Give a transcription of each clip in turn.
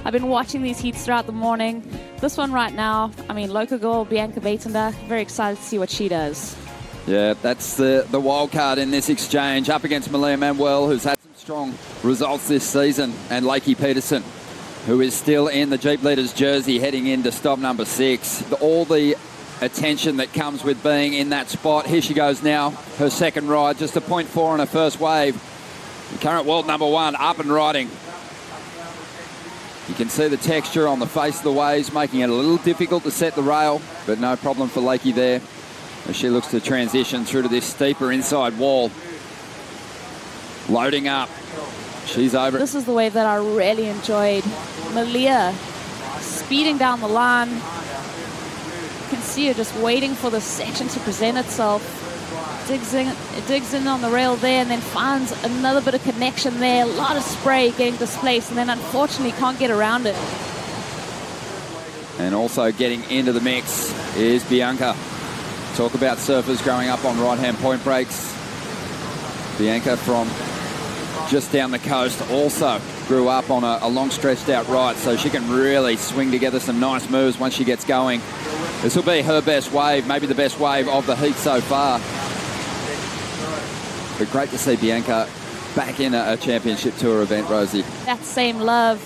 I've been watching these heats throughout the morning. This one right now, I mean, local girl Bianca Buitendag, very excited to see what she does. Yeah, that's the wild card in this exchange, up against Manuel, who's had some strong results this season, and Lakey Peterson, who is still in the Jeep Leaders jersey heading into stop number 6. All the attention that comes with being in that spot. Here she goes now, her second ride, just a 0.4 on her first wave. The current world number 1 up and riding. You can see the texture on the face of the waves, making it a little difficult to set the rail, but no problem for Lakey there as she looks to transition through to this steeper inside wall. Loading up. She's over. This is the wave that I really enjoyed. Malia speeding down the line. You can see her just waiting for the section to present itself. Digs in on the rail there and then finds another bit of connection there. A lot of spray getting displaced and then unfortunately can't get around it. And also getting into the mix is Bianca. Talk about surfers growing up on right-hand point breaks. Bianca from just down the coast also grew up on a long stretched out right, so she can really swing together some nice moves once she gets going. This will be her best wave, maybe the best wave of the heat so far. But great to see Bianca back in a championship tour event, Rosie. That same love.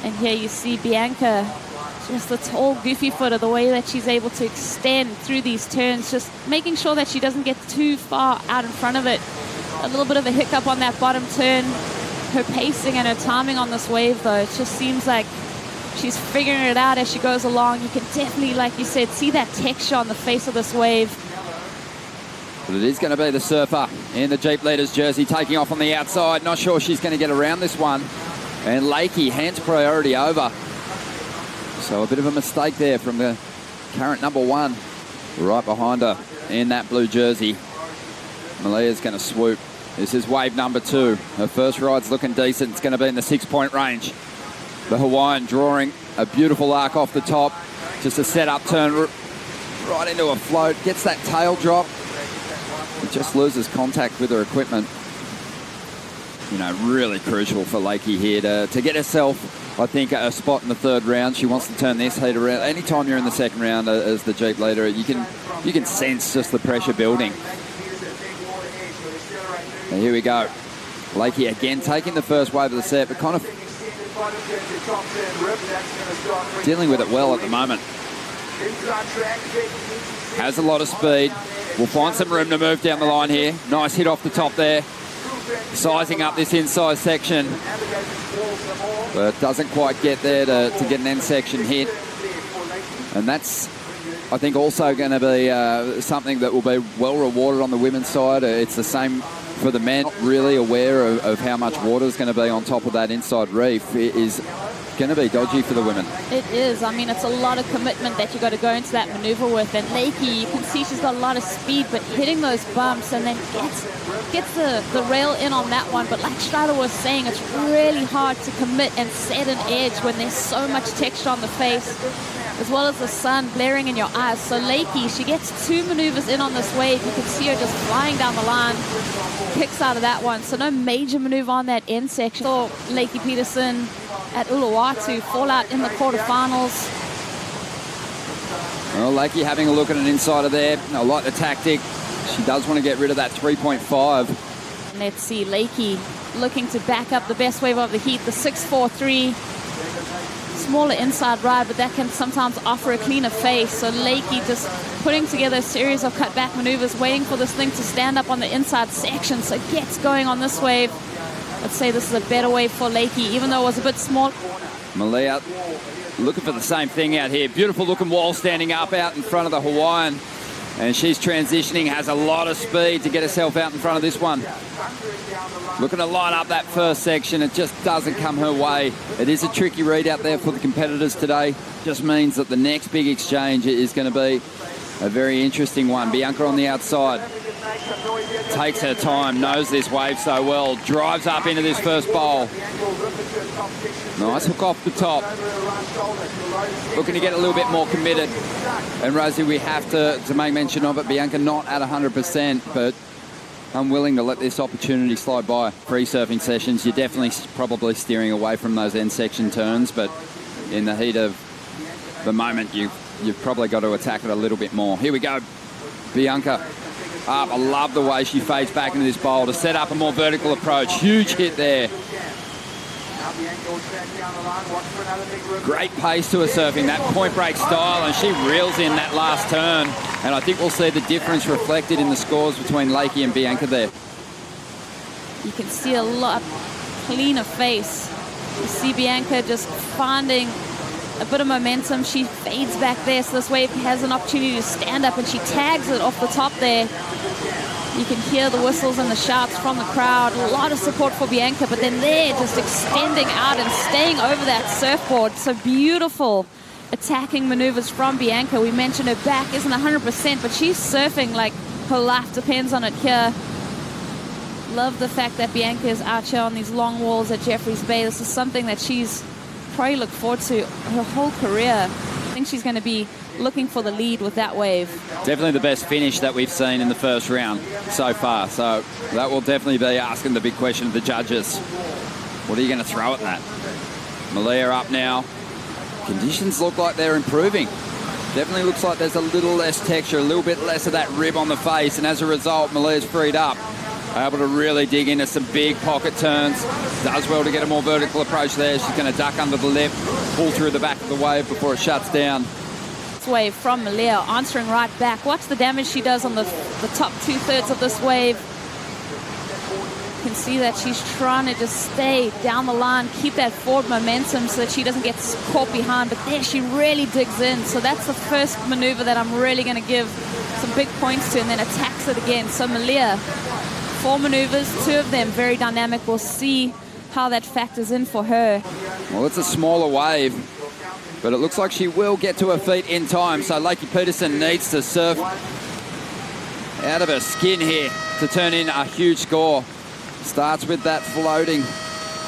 And here you see Bianca, just the tall, goofy footer, the way that she's able to extend through these turns, just making sure that she doesn't get too far out in front of it. A little bit of a hiccup on that bottom turn. Her pacing and her timing on this wave, though, it just seems like she's figuring it out as she goes along. You can definitely, like you said, see that texture on the face of this wave. But it is going to be the surfer in the Jeep Leaders jersey taking off on the outside. Not sure she's going to get around this one. And Lakey hands priority over. So a bit of a mistake there from the current number 1 right behind her in that blue jersey. Malia's going to swoop. This is wave number 2. Her first ride's looking decent. It's going to be in the 6-point range. The Hawaiian drawing a beautiful arc off the top. Just a set-up turn right into a float. Gets that tail drop. It just loses contact with her equipment. You know, really crucial for Lakey here to get herself, I think, a spot in the 3rd round. She wants to turn this heat around. Anytime you're in the 2nd round as the Jeep leader, you can sense just the pressure building. And here we go. Lakey again taking the first wave of the set, but kind of dealing with it well at the moment. Has a lot of speed. We'll find some room to move down the line here. Nice hit off the top there. Sizing up this inside section. But doesn't quite get there to get an end section hit. And that's, I think, also going to be something that will be well rewarded on the women's side. It's the same for the men. Not really aware of how much water is going to be on top of that inside reef. It is going to be dodgy for the women. It is. I mean, it's a lot of commitment that you got to go into that maneuver with. And Lakey, you can see she's got a lot of speed, but hitting those bumps and then gets the rail in on that one. But like Strider was saying, it's really hard to commit and set an edge when there's so much texture on the face, as well as the sun blaring in your eyes. So Lakey, she gets 2 maneuvers in on this wave. You can see her just flying down the line, kicks out of that one. So no major maneuver on that end section. So Lakey Peterson at Uluwatu fall out in the quarterfinals. Well, Lakey having a look at an insider there. I like the tactic. She does want to get rid of that 3.5. Let's see, Lakey looking to back up the best wave of the heat, the 6.43. Smaller inside ride, but that can sometimes offer a cleaner face. So Lakey just putting together a series of cutback maneuvers, waiting for this thing to stand up on the inside section. So gets going on this wave. Let's say this is a better wave for Lakey, even though it was a bit small. Malia looking for the same thing out here. Beautiful looking wall standing up out in front of the Hawaiian. And she's transitioning, has a lot of speed to get herself out in front of this one. Looking to line up that first section. It just doesn't come her way. It is a tricky read out there for the competitors today. Just means that the next big exchange is going to be a very interesting one. Bianca on the outside. Takes her time, knows this wave so well. Drives up into this first bowl. Nice hook off the top. Looking to get a little bit more committed. And Rosie, we have to make mention of it. Bianca not at 100%, but unwilling to let this opportunity slide by. Free surfing sessions, you're definitely probably steering away from those end section turns, but in the heat of the moment, you've probably got to attack it a little bit more. Here we go. Bianca up. I love the way she fades back into this bowl to set up a more vertical approach. Huge hit there. Great pace to her surfing, that point break style, and she reels in that last turn. And I think we'll see the difference reflected in the scores between Lakey and Bianca there. You can see a lot cleaner face. You see Bianca just finding a bit of momentum. She fades back there, so this wave has an opportunity to stand up, and she tags it off the top there. You can hear the whistles and the shouts from the crowd. A lot of support for Bianca, but then they're just extending out and staying over that surfboard. So beautiful attacking maneuvers from Bianca. We mentioned her back isn't 100%, but she's surfing like her life depends on it here. Love the fact that Bianca is out here on these long walls at Jeffreys Bay. This is something that she's probably looked forward to her whole career. I think she's going to be looking for the lead with that wave. Definitely the best finish that we've seen in the first round so far. So that will definitely be asking the big question of the judges. What are you going to throw at that? Malia up now. Conditions look like they're improving. Definitely looks like there's a little less texture, a little bit less of that rib on the face, and as a result, Malia's freed up. Able to really dig into some big pocket turns. Does well to get a more vertical approach there. She's going to duck under the lip, pull through the back of the wave before it shuts down. Wave from Malia, answering right back. Watch the damage she does on the top 2/3 of this wave. You can see that she's trying to just stay down the line, keep that forward momentum so that she doesn't get caught behind, but there she really digs in. So that's the first maneuver that I'm really going to give some big points to, and then attacks it again. So Malia, 4 maneuvers, 2 of them very dynamic. We'll see how that factors in for her. Well, it's a smaller wave, but it looks like she will get to her feet in time. So Lakey Peterson needs to surf out of her skin here to turn in a huge score. Starts with that floating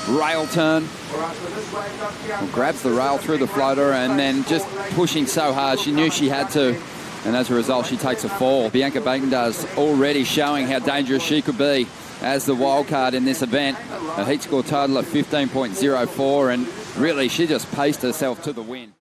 rail turn. Well, grabs the rail through the floater and then just pushing so hard. She knew she had to. And as a result, she takes a fall. Bianca Buitendag already showing how dangerous she could be as the wild card in this event. A heat score total of 15.04, and really she just paced herself to the win.